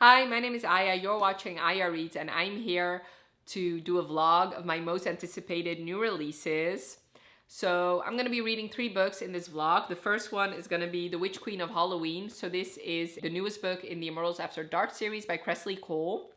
Hi, my name is Aya. You're watching Aya Reads, and I'm here to do a vlog of my most anticipated new releases. So I'm going to be reading 3 books in this vlog. The first one is going to be The Witch Queen of Halloween. So this is the newest book in the Immortals After Dark series by Kresley Cole.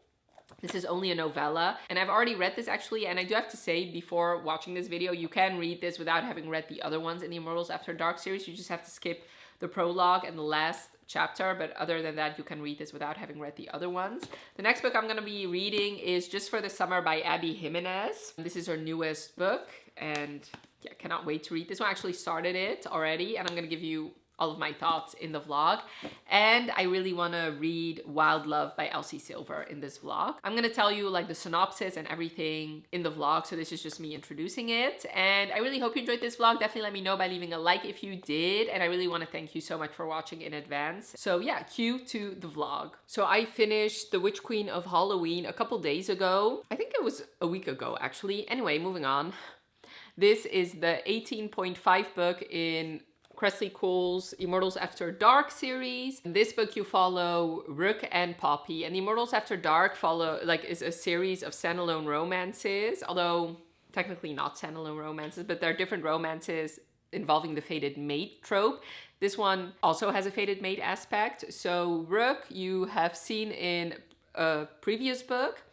This is only a novella, and I've already read this actually, and I do have to say before watching this video, you can read this without having read the other ones in the Immortals After Dark series. You just have to skip the prologue and the last chapter, but other than that, you can read this without having read the other ones. The next book I'm going to be reading is Just for the Summer by Abby Jimenez. This is her newest book, and yeah, cannot wait to read this one. I actually started it already, and I'm going to give you all of my thoughts in the vlog. And I really want to read Wild Love by Elsie Silver in this vlog. I'm going to tell you like the synopsis and everything in the vlog, so this is just me introducing it. And I really hope you enjoyed this vlog. Definitely let me know by leaving a like if you did, and I really want to thank you so much for watching in advance. So yeah, cue to the vlog. So I finished The Witch Queen of Halloween a couple days ago. I think it was a week ago actually. Anyway, moving on. This is the 18.5 book in Kresley Cole's Immortals After Dark series. In this book you follow Rook and Poppy, and Immortals After Dark is a series of standalone romances, although technically not standalone romances, but they're different romances involving the fated mate trope. This one also has a fated mate aspect. So Rook you have seen in a previous book.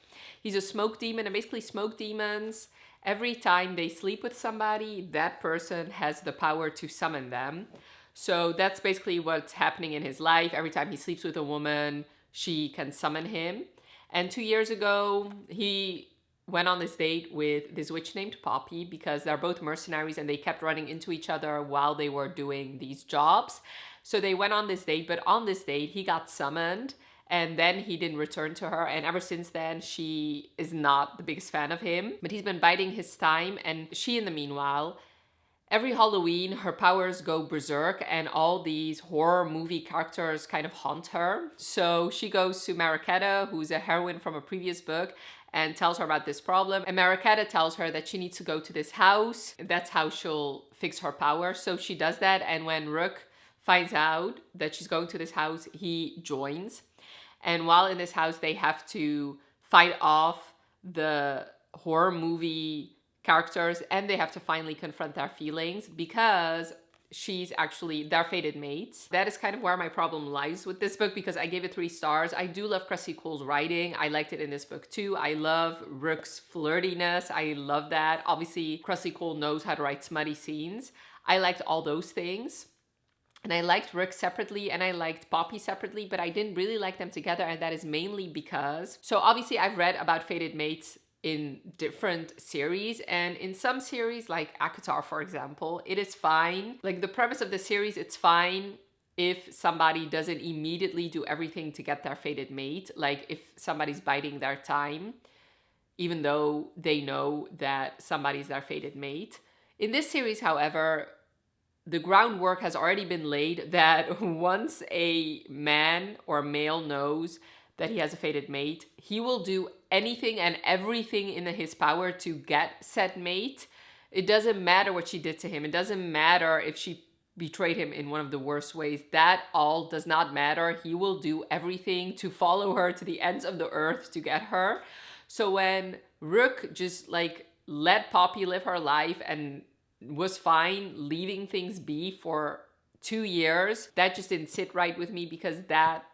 He's a smoke demon, and basically smoke demons, every time they sleep with somebody, that person has the power to summon them. So that's basically what's happening in his life. Every time he sleeps with a woman, she can summon him. And 2 years ago, he went on this date with this witch named Poppy because they're both mercenaries and they kept running into each other while they were doing these jobs. So they went on this date, but on this date, he got summoned. And then he didn't return to her. And ever since then, she is not the biggest fan of him. But he's been biding his time. And she, in the meanwhile, every Halloween, her powers go berserk. And all these horror movie characters kind of haunt her. So she goes to Mariquetta, who's a heroine from a previous book, and tells her about this problem. And Mariquetta tells her that she needs to go to this house. That's how she'll fix her power. So she does that. And when Rook finds out that she's going to this house, he joins. And while in this house, they have to fight off the horror movie characters, and they have to finally confront their feelings because she's actually their fated mates. That is kind of where my problem lies with this book, because I gave it 3 stars. I do love Kresley Cole's writing. I liked it in this book too. I love Rook's flirtiness. I love that. Obviously, Kresley Cole knows how to write smutty scenes. I liked all those things. And I liked Rook separately and I liked Poppy separately, but I didn't really like them together, and that is mainly because... So obviously I've read about fated mates in different series, and in some series like ACOTAR, for example, it is fine. Like the premise of the series, it's fine if somebody doesn't immediately do everything to get their fated mate. Like if somebody's biding their time, even though they know that somebody's their fated mate. In this series, however, the groundwork has already been laid that once a man or male knows that he has a fated mate, he will do anything and everything in his power to get said mate. It doesn't matter what she did to him. It doesn't matter if she betrayed him in one of the worst ways. That all does not matter. He will do everything to follow her to the ends of the earth to get her. So when Rook just like let Poppy live her life and was fine leaving things be for 2 years, that just didn't sit right with me, because that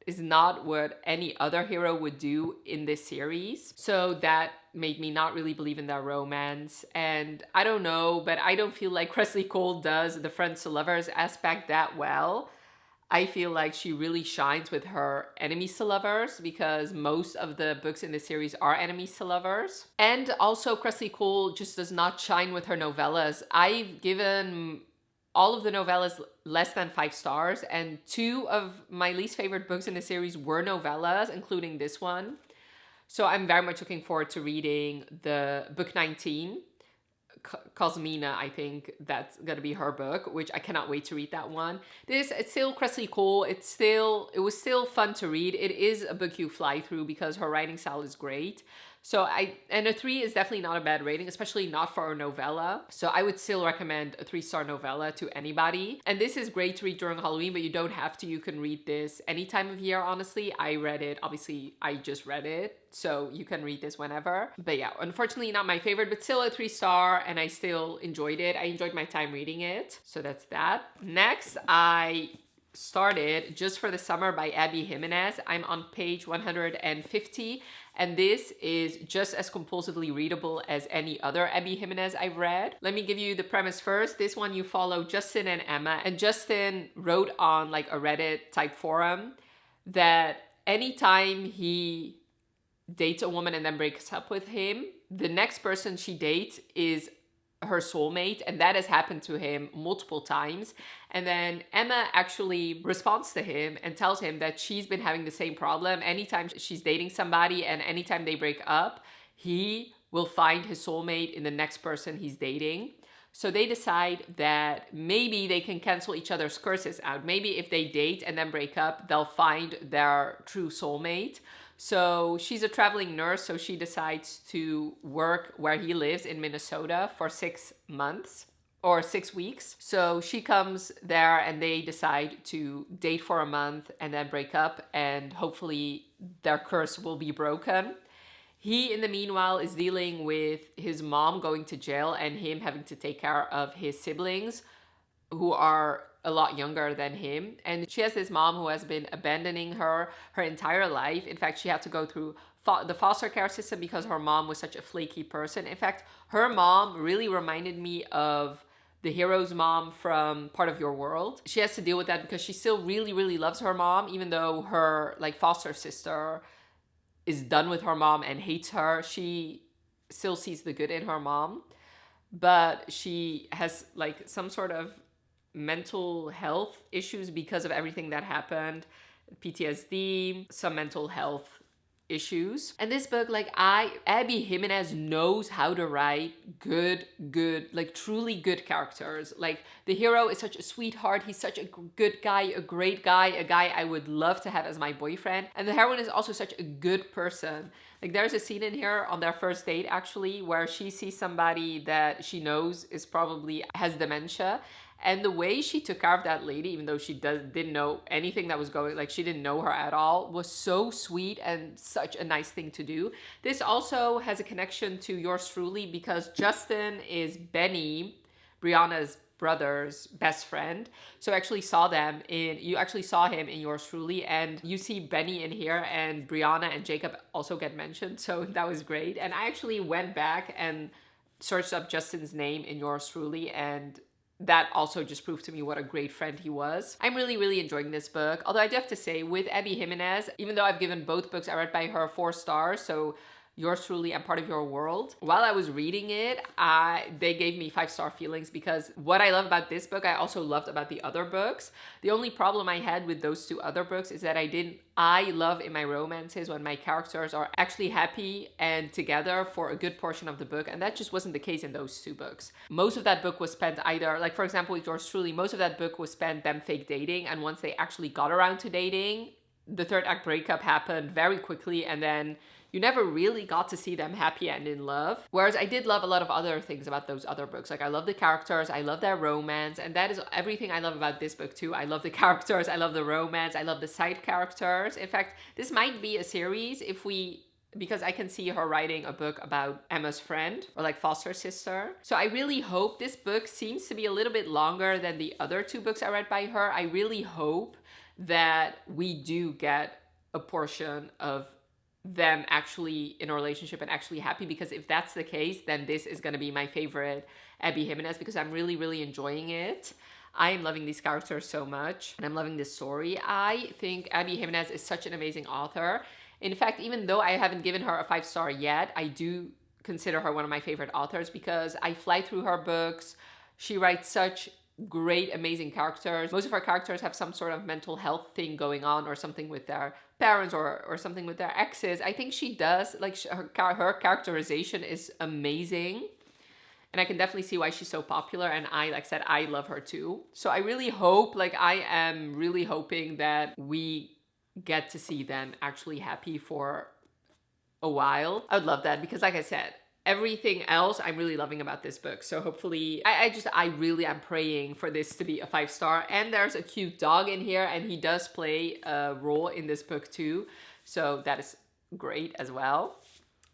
is not what any other hero would do in this series. So that made me not really believe in their romance. And I don't know, but I don't feel like Kresley Cole does the friends to lovers aspect that well. I feel like she really shines with her enemies to lovers, because most of the books in the series are enemies to lovers. And also Kresley Cole just does not shine with her novellas. I've given all of the novellas less than 5 stars, and 2 of my least favorite books in the series were novellas, including this one. So I'm very much looking forward to reading the book 19. Cosmina, I think that's gonna be her book, which I cannot wait to read that one. It's still Kresley Cole. It was still fun to read. It is a book you fly through because her writing style is great. So and a 3 is definitely not a bad rating, especially not for a novella. So I would still recommend a 3-star novella to anybody. And this is great to read during Halloween, but you don't have to. You can read this any time of year, honestly. I read it, obviously I just read it, so you can read this whenever. But yeah, unfortunately not my favorite, but still a 3-star, and I still enjoyed it. I enjoyed my time reading it. So that's that. Next, I started Just for the Summer by Abby Jimenez. I'm on page 150, and this is just as compulsively readable as any other Abby Jimenez I've read. Let me give you the premise first. This one you follow Justin and Emma, and Justin wrote on like a Reddit type forum that anytime he dates a woman and then breaks up with him, the next person she dates is her soulmate, and that has happened to him multiple times. And then Emma actually responds to him and tells him that she's been having the same problem. Anytime she's dating somebody and anytime they break up, he will find his soulmate in the next person he's dating. So they decide that maybe they can cancel each other's curses out. Maybe if they date and then break up, they'll find their true soulmate. So she's a traveling nurse, so she decides to work where he lives in Minnesota for 6 months or 6 weeks. So she comes there and they decide to date for a month and then break up, and hopefully their curse will be broken. He, in the meanwhile, is dealing with his mom going to jail and him having to take care of his siblings who are a lot younger than him. And she has this mom who has been abandoning her entire life. In fact, she had to go through the foster care system because her mom was such a flaky person. In fact, her mom really reminded me of the hero's mom from Part of Your World. She has to deal with that because she still really, really loves her mom, even though her like foster sister is done with her mom and hates her. She still sees the good in her mom, but she has like some sort of mental health issues because of everything that happened, PTSD, some mental health issues. And this book, like Abby Jimenez knows how to write good, like truly good characters. Like the hero is such a sweetheart. He's such a good guy, a great guy, a guy I would love to have as my boyfriend. And the heroine is also such a good person. Like there's a scene in here on their first date actually where she sees somebody that she knows is probably has dementia. And the way she took care of that lady, even though she didn't know anything that was going, like she didn't know her at all, was so sweet and such a nice thing to do. This also has a connection to Yours Truly because Justin is Benny, Brianna's brother's best friend. So you actually saw him in Yours Truly, and you see Benny in here, and Brianna and Jacob also get mentioned. So that was great. And I actually went back and searched up Justin's name in Yours Truly, and that also just proved to me what a great friend he was. I'm really, really enjoying this book. Although I do have to say, with Abby Jimenez, even though I've given both books I read by her 4 stars, so Yours Truly and Part of Your World, while I was reading it, they gave me 5-star feelings because what I love about this book, I also loved about the other books. The only problem I had with those 2 other books is that I love in my romances when my characters are actually happy and together for a good portion of the book, and that just wasn't the case in those 2 books. Most of that book was spent either, like for example with Yours Truly, most of that book was spent them fake dating, and once they actually got around to dating, the 3rd act breakup happened very quickly, and then you never really got to see them happy and in love. Whereas I did love a lot of other things about those other books. Like I love the characters, I love their romance, and that is everything I love about this book too. I love the characters, I love the romance, I love the side characters. In fact, this might be a series because I can see her writing a book about Emma's friend or like foster sister. So I really hope this book seems to be a little bit longer than the other 2 books I read by her. I really hope that we do get a portion of them actually in a relationship and actually happy, because if that's the case, then this is going to be my favorite Abby Jimenez because I'm really, really enjoying it. I am loving these characters so much and I'm loving this story. I think Abby Jimenez is such an amazing author. In fact, even though I haven't given her a 5-star yet, I do consider her one of my favorite authors because I fly through her books. She writes such great, amazing characters. Most of her characters have some sort of mental health thing going on or something with their parents or something with their exes. I think she does, like her characterization is amazing. And I can definitely see why she's so popular. And like I said, I love her too. So I really hope, I am really hoping that we get to see them actually happy for a while. I would love that because like I said, everything else I'm really loving about this book. So hopefully, I really am praying for this to be a 5-star. And there's a cute dog in here and he does play a role in this book too. So that is great as well.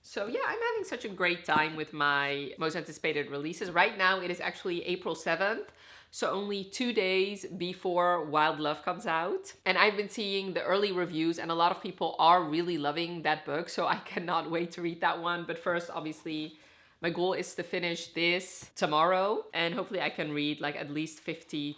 So yeah, I'm having such a great time with my most anticipated releases. Right now it is actually April 7th. So only 2 days before Wild Love comes out. And I've been seeing the early reviews and a lot of people are really loving that book. So I cannot wait to read that one. But first, obviously, my goal is to finish this tomorrow. And hopefully I can read like at least 50,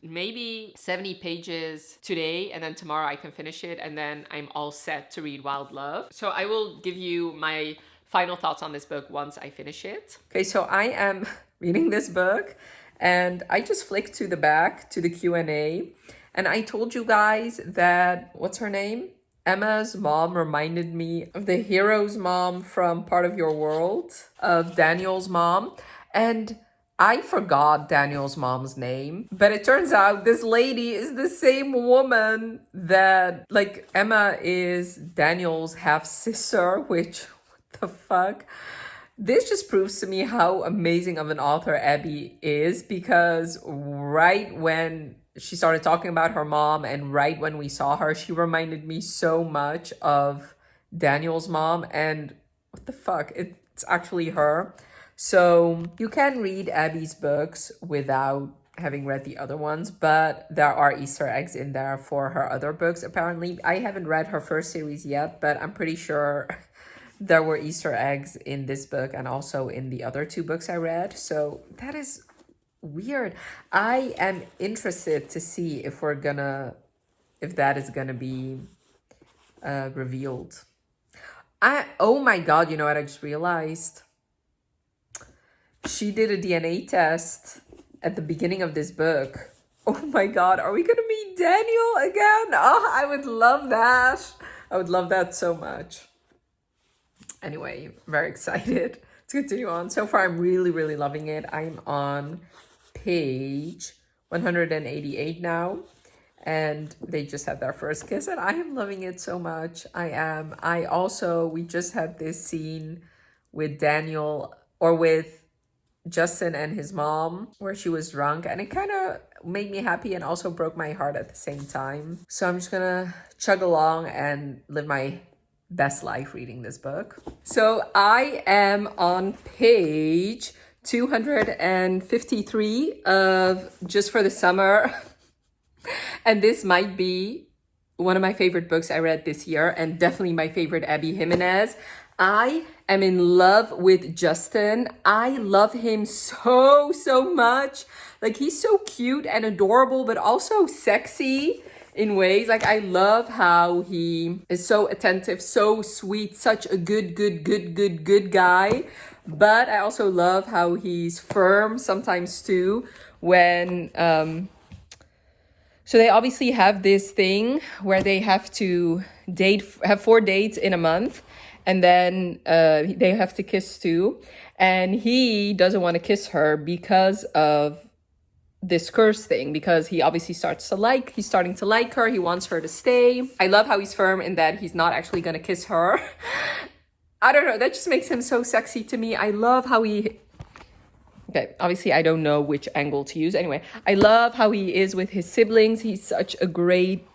maybe 70 pages today. And then tomorrow I can finish it. And then I'm all set to read Wild Love. So I will give you my final thoughts on this book once I finish it. Okay, so I am reading this book. And I just flicked to the back to the Q&A and I told you guys that, what's her name? Emma's mom reminded me of the hero's mom from Part of Your World, of Daniel's mom. And I forgot Daniel's mom's name, but it turns out this lady is the same woman that, like, Emma is Daniel's half-sister, which, what the fuck? This just proves to me how amazing of an author Abby is, because right when she started talking about her mom and right when we saw her, she reminded me so much of Daniel's mom. And what the fuck, it's actually her. So you can read Abby's books without having read the other ones, but there are Easter eggs in there for her other books apparently. I haven't read her first series yet, but I'm pretty sure there were Easter eggs in this book and also in the other 2 books I read. So that is weird. I am interested to see if that is gonna be revealed. Oh my God, you know what I just realized? She did a DNA test at the beginning of this book. Oh my God, are we gonna meet Daniel again? Oh, I would love that. I would love that so much. Anyway, very excited to continue on. So far, I'm really, really loving it. I'm on page 188 now, and they just had their first kiss, and I am loving it so much. We just had this scene with Daniel, or with Justin and his mom, where she was drunk, and it kind of made me happy and also broke my heart at the same time. So I'm just gonna chug along and live my best life reading this book. So I am on page 253 of Just for the Summer. And this might be one of my favorite books I read this year, and definitely my favorite Abby Jimenez. I am in love with Justin. I love him so, so much. Like, he's so cute and adorable, but also sexy in ways. Like, I love how he is so attentive, so sweet, such a good guy. But I also love how he's firm sometimes too when so they obviously have this thing where they have to have 4 dates in a month, and then they have to kiss too, and he doesn't want to kiss her because of this curse thing, because he obviously he's starting to like her. He wants her to stay. I love how he's firm in that he's not actually gonna kiss her. I don't know, that just makes him so sexy to me. I love how okay, obviously I don't know which angle to use. Anyway, I love how he is with his siblings. He's such a great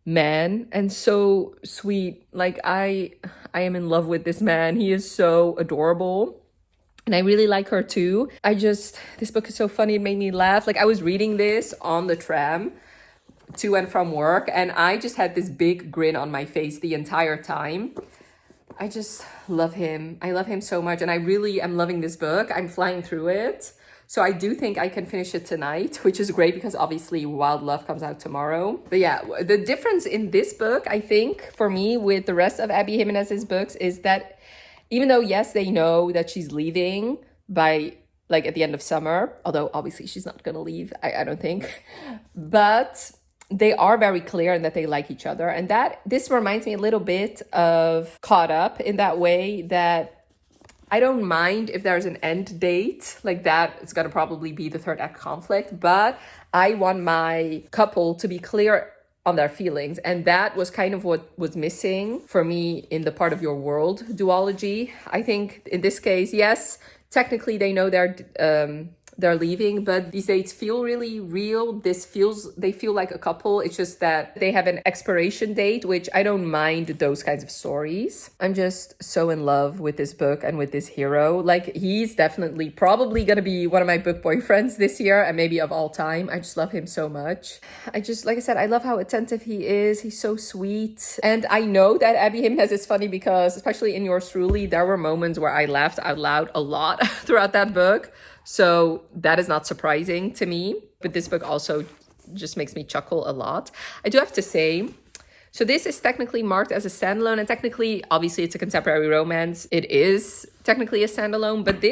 man and so sweet. Like, I am in love with this man. He is so adorable. And I really like her too. This book is so funny. It made me laugh. Like, I was reading this on the tram to and from work, and I just had this big grin on my face the entire time. I just love him. I love him so much. And I really am loving this book. I'm flying through it. So I do think I can finish it tonight, which is great because obviously Wild Love comes out tomorrow. But yeah, the difference in this book, I think, for me with the rest of Abby Jimenez's books is that even though, yes, they know that she's leaving by, like, at the end of summer, although obviously she's not going to leave, I don't think. But they are very clear in that they like each other. And this reminds me a little bit of Caught Up in that way, that I don't mind if there's an end date. Like, that it's going to probably be the third act conflict. But I want my couple to be clear on their feelings. And that was kind of what was missing for me in the part of your world duology. I think in this case, yes, technically they know they're leaving, but these dates feel really real. They feel like a couple. It's just that they have an expiration date, which I don't mind those kinds of stories. I'm just so in love with this book and with this hero. Like, he's definitely probably gonna be one of my book boyfriends this year and maybe of all time. I just love him so much. Like I said, I love how attentive he is. He's so sweet. And I know that Abby Jimenez is funny because, especially in yours truly, there were moments where I laughed out loud a lot throughout that book. So that is not surprising to me, but this book also just makes me chuckle a lot. I do have to say, so this is technically marked as a standalone, and technically, obviously it's a contemporary romance. It is technically a standalone, but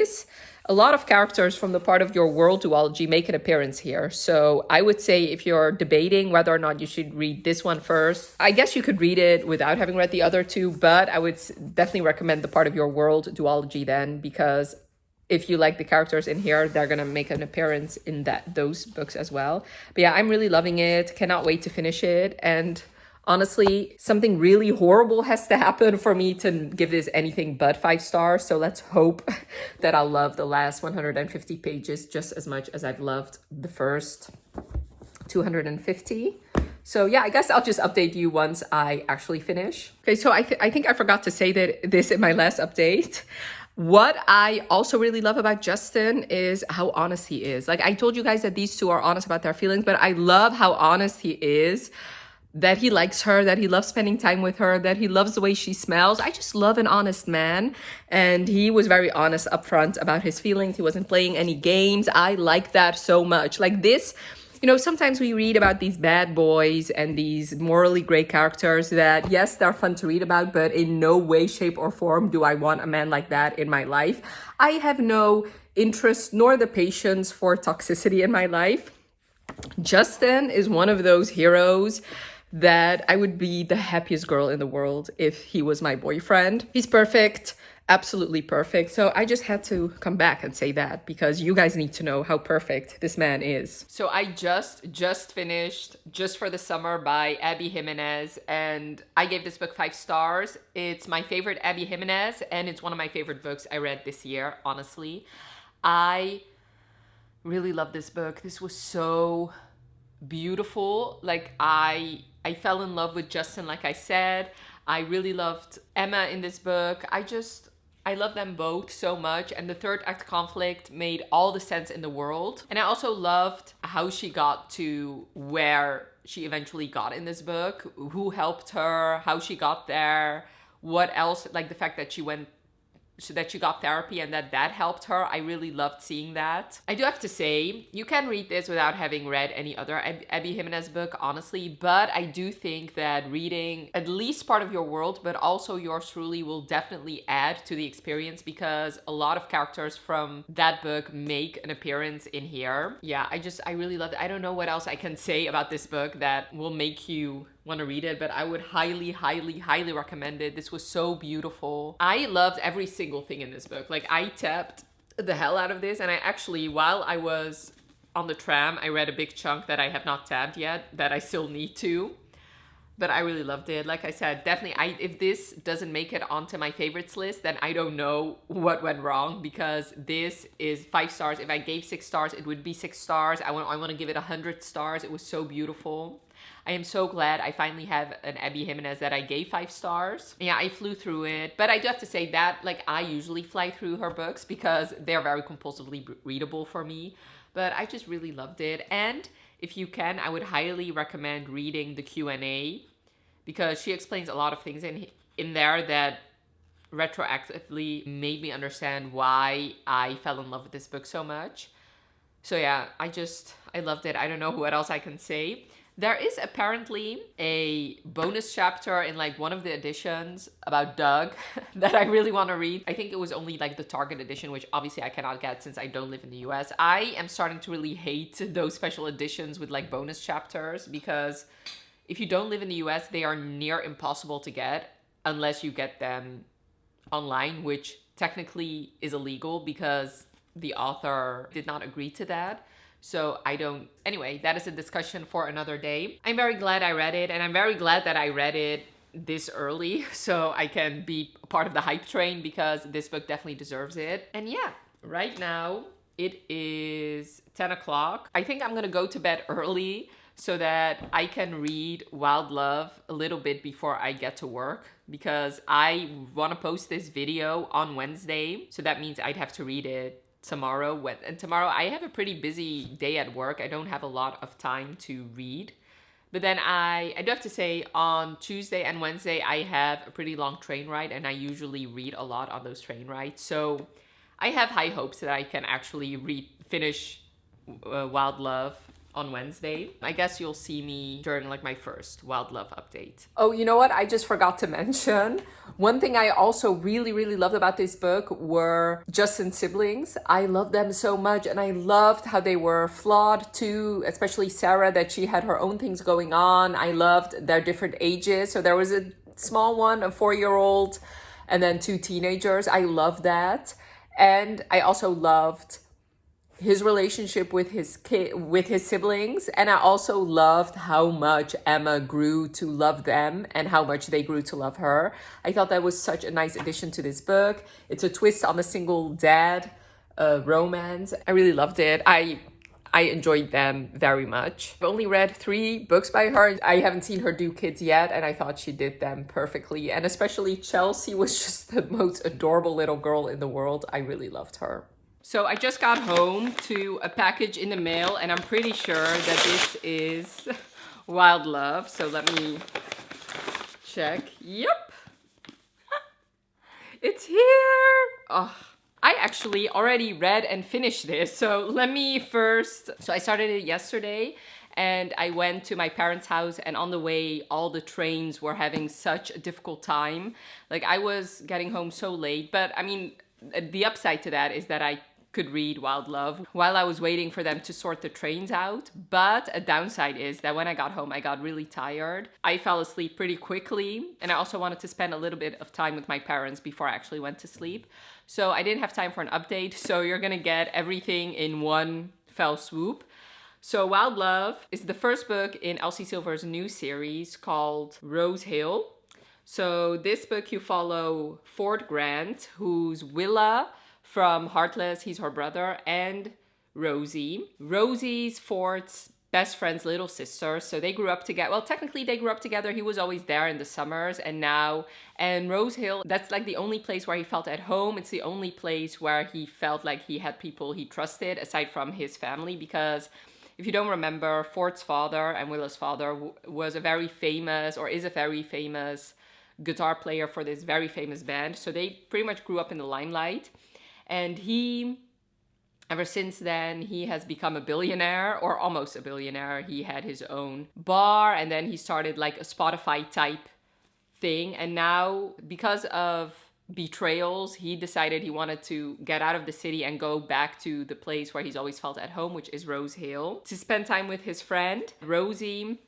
a lot of characters from the part of your world duology make an appearance here. So I would say if you're debating whether or not you should read this one first, I guess you could read it without having read the other two, but I would definitely recommend the part of your world duology then, because if you like the characters in here, they're gonna make an appearance in those books as well. But yeah, I'm really loving it. Cannot wait to finish it. And honestly, something really horrible has to happen for me to give this anything but 5 stars. So let's hope that I'll love the last 150 pages just as much as I've loved the first 250. So yeah, I guess I'll just update you once I actually finish. Okay, so I think I forgot to say this in my last update. What I also really love about Justin is how honest he is. Like, I told you guys that these two are honest about their feelings, but I love how honest he is, that he likes her, that he loves spending time with her, that he loves the way she smells. I just love an honest man. And he was very honest upfront about his feelings. He wasn't playing any games. I like that so much. Like this, sometimes we read about these bad boys and these morally gray characters that, yes, they're fun to read about, but in no way, shape, or form do I want a man like that in my life. I have no interest nor the patience for toxicity in my life. Justin is one of those heroes that I would be the happiest girl in the world if he was my boyfriend. He's perfect. Absolutely perfect. So I just had to come back and say that because you guys need to know how perfect this man is. So I just finished Just for the Summer by Abby Jimenez, and I gave this book 5 stars. It's my favorite Abby Jimenez, and it's one of my favorite books I read this year, honestly. I really love this book. This was so beautiful. Like, I fell in love with Justin, like I said. I really loved Emma in this book. I love them both so much, and the third act conflict made all the sense in the world. And I also loved how she got to where she eventually got in this book, who helped her, how she got there, what else, like the fact that she got therapy and that helped her. I really loved seeing that. I do have to say, you can read this without having read any other Abby Jimenez book, honestly, but I do think that reading at least part of your world, but also yours truly, will definitely add to the experience because a lot of characters from that book make an appearance in here. Yeah, I really loved it. I don't know what else I can say about this book that will make you want to read it, but I would highly, highly, highly recommend it. This was so beautiful. I loved every single thing in this book. Like, I tapped the hell out of this, and I actually, while I was on the tram, I read a big chunk that I have not tabbed yet, that I still need to. But I really loved it. Like I said, definitely, if this doesn't make it onto my favorites list, then I don't know what went wrong, because this is 5 stars. If I gave 6 stars, it would be 6 stars. I want to give it 100 stars. It was so beautiful. I am so glad I finally have an Abby Jimenez that I gave 5 stars. Yeah, I flew through it. But I do have to say that, like, I usually fly through her books because they're very compulsively readable for me. But I just really loved it. And if you can, I would highly recommend reading the Q&A because she explains a lot of things in there that retroactively made me understand why I fell in love with this book so much. So yeah, I loved it. I don't know what else I can say. There is apparently a bonus chapter in like one of the editions about Doug that I really want to read. I think it was only like the Target edition, which obviously I cannot get since I don't live in the US. I am starting to really hate those special editions with like bonus chapters because if you don't live in the US, they are near impossible to get unless you get them online, which technically is illegal because the author did not agree to that. So I don't, anyway, that is a discussion for another day. I'm very glad I read it, and I'm very glad that I read it this early so I can be part of the hype train, because this book definitely deserves it. And yeah, right now it is 10 o'clock. I think I'm gonna go to bed early so that I can read Wild Love a little bit before I get to work, because I want to post this video on Wednesday. So that means I'd have to read it tomorrow. And tomorrow I have a pretty busy day at work. I don't have a lot of time to read. But then I do have to say, on Tuesday and Wednesday, I have a pretty long train ride, and I usually read a lot on those train rides. So I have high hopes that I can actually finish Wild Love on Wednesday. I guess you'll see me during like my first Wild Love update. Oh, you know what? I just forgot to mention. One thing I also really, really loved about this book were Justin's siblings. I love them so much, and I loved how they were flawed too, especially Sarah, that she had her own things going on. I loved their different ages. So there was a small one, a 4-year-old, and then 2 teenagers. I loved that. And I also loved his relationship with his siblings, and I also loved how much Emma grew to love them and how much they grew to love her. I thought that was such a nice addition to this book. It's a twist on the single dad romance. I really loved it. I enjoyed them very much. I've only read 3 books by her. I haven't seen her do kids yet, and I thought she did them perfectly. And especially Chelsea was just the most adorable little girl in the world. I really loved her. So I just got home to a package in the mail, and I'm pretty sure that this is Wild Love. So let me check. Yep. It's here. Oh, I actually already read and finished this. So let me first... So I started it yesterday, and I went to my parents' house, and on the way, all the trains were having such a difficult time. Like, I was getting home so late, but I mean, the upside to that is that I could read Wild Love while I was waiting for them to sort the trains out. But a downside is that when I got home, I got really tired. I fell asleep pretty quickly, and I also wanted to spend a little bit of time with my parents before I actually went to sleep. So I didn't have time for an update, so you're gonna get everything in one fell swoop. So Wild Love is the first book in Elsie Silver's new series called Rose Hill. So this book, you follow Ford Grant, who's Willa from Heartless, he's her brother, and Rosie. Rosie's Ford's best friend's little sister. So they grew up together. Well, technically they grew up together. He was always there in the summers, and Rose Hill, that's like the only place where he felt at home. It's the only place where he felt like he had people he trusted aside from his family, because if you don't remember, Ford's father and Willa's father was a very famous, or is a very famous, guitar player for this very famous band. So they pretty much grew up in the limelight. And ever since then, he has become a billionaire, or almost a billionaire. He had his own bar, and then he started like a Spotify type thing. And now, because of betrayals, he decided he wanted to get out of the city and go back to the place where he's always felt at home, which is Rose Hill, to spend time with his friend. Rosie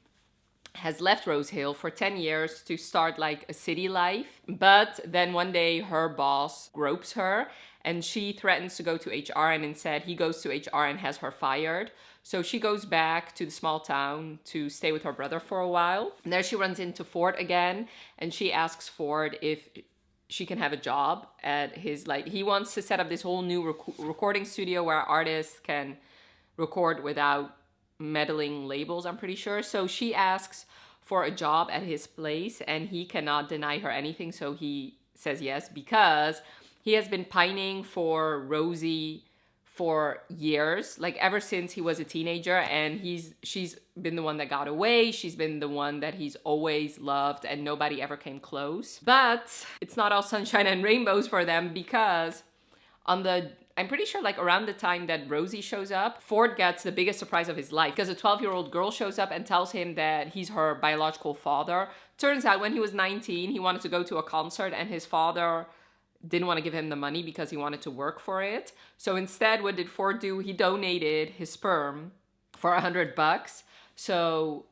has left Rose Hill for 10 years to start like a city life. But then one day her boss gropes her, and she threatens to go to HR, and instead he goes to HR and has her fired. So she goes back to the small town to stay with her brother for a while. And there she runs into Ford again, and she asks Ford if she can have a job at his, like, he wants to set up this whole new recording studio where artists can record without meddling labels, I'm pretty sure. So she asks for a job at his place, and he cannot deny her anything. So he says yes, because he has been pining for Rosie for years, like ever since he was a teenager, and she's been the one that got away. She's been the one that he's always loved, and nobody ever came close. But it's not all sunshine and rainbows for them, because I'm pretty sure like around the time that Rosie shows up, Ford gets the biggest surprise of his life, because a 12-year-old girl shows up and tells him that he's her biological father. Turns out when he was 19, he wanted to go to a concert, and his father didn't want to give him the money because he wanted to work for it. So instead, what did Ford do? He donated his sperm for $100. So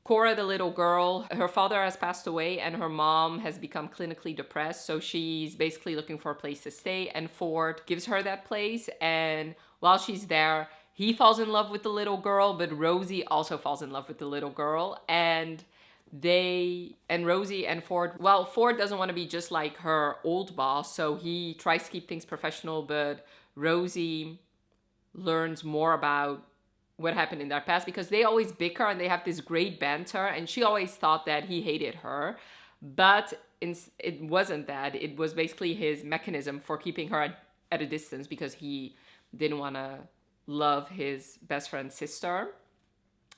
Cora, the little girl, her father has passed away, and her mom has become clinically depressed. So she's basically looking for a place to stay, and Ford gives her that place. And while she's there, he falls in love with the little girl, but Rosie also falls in love with the little girl. And Rosie and Ford, well, Ford doesn't want to be just like her old boss, so he tries to keep things professional, but Rosie learns more about what happened in their past because they always bicker and they have this great banter, and she always thought that he hated her, but it wasn't that. It was basically his mechanism for keeping her at a distance because he didn't want to love his best friend's sister.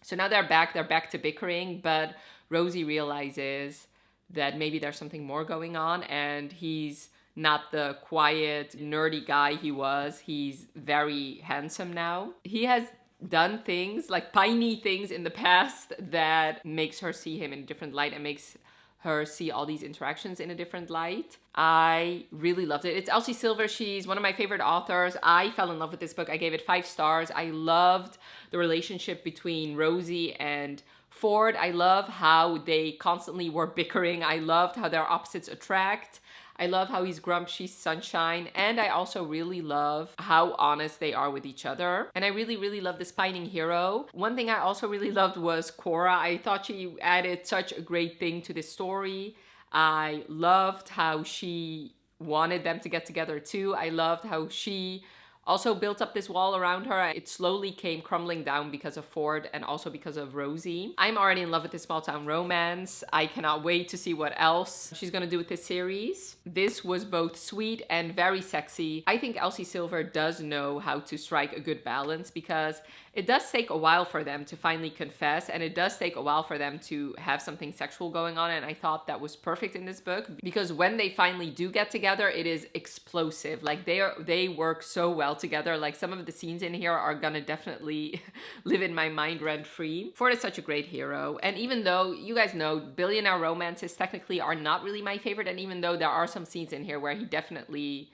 So now they're back to bickering, but Rosie realizes that maybe there's something more going on, and he's not the quiet, nerdy guy he was. He's very handsome now. He has done things, like piney things in the past, that makes her see him in a different light and makes her see all these interactions in a different light. I really loved it. It's Elsie Silver. She's one of my favorite authors. I fell in love with this book. I gave it 5 stars. I loved the relationship between Rosie and Ford. I love how they constantly were bickering. I loved how their opposites attract. I love how he's grump, she's sunshine. And I also really love how honest they are with each other. And I really, really love this pining hero. One thing I also really loved was Cora. I thought she added such a great thing to this story. I loved how she wanted them to get together too. I loved how she also built up this wall around her. It slowly came crumbling down because of Ford and also because of Rosie. I'm already in love with this small town romance. I cannot wait to see what else she's gonna do with this series. This was both sweet and very sexy. I think Elsie Silver does know how to strike a good balance because it does take a while for them to finally confess, and it does take a while for them to have something sexual going on, and I thought that was perfect in this book because when they finally do get together, it is explosive. Like they work so well together. Like some of the scenes in here are gonna definitely live in my mind rent-free. Ford is such a great hero, and even though you guys know billionaire romances technically are not really my favorite, and even though there are some scenes in here where he definitely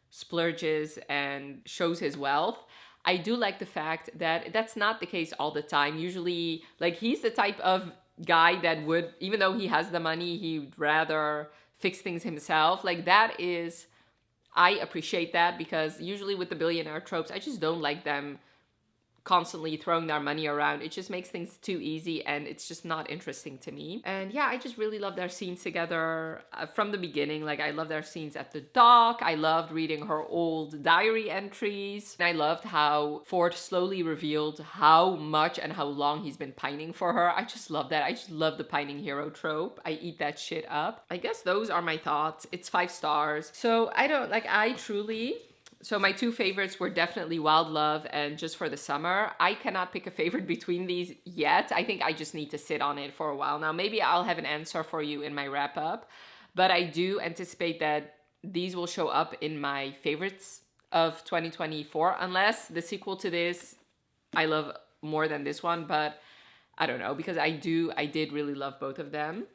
splurges and shows his wealth, I do like the fact that that's not the case all the time. Usually, like, he's the type of guy that would, even though he has the money, he'd rather fix things himself. Like, that is, I appreciate that because usually with the billionaire tropes, I just don't like them constantly throwing their money around. It just makes things too easy and it's just not interesting to me. And yeah, I just really love their scenes together from the beginning. Like, I love their scenes at the dock. I loved reading her old diary entries. And I loved how Ford slowly revealed how much and how long he's been pining for her. I just love that. I just love the pining hero trope. I eat that shit up. I guess those are my thoughts. It's 5 stars. So So my 2 favorites were definitely Wild Love and Just for the Summer. I cannot pick a favorite between these yet. I think I just need to sit on it for a while. Now, maybe I'll have an answer for you in my wrap up, but I do anticipate that these will show up in my favorites of 2024, unless the sequel to this I love more than this one, but I don't know, because I did really love both of them.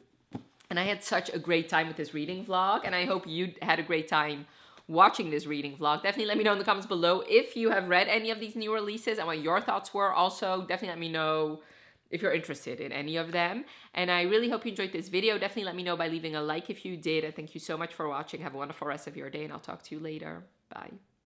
And I had such a great time with this reading vlog, and I hope you had a great time watching this reading vlog. Definitely let me know in the comments below if you have read any of these new releases and what your thoughts were. Also, definitely let me know if you're interested in any of them. And I really hope you enjoyed this video. Definitely let me know by leaving a like if you did. And thank you so much for watching. Have a wonderful rest of your day, and I'll talk to you later. Bye.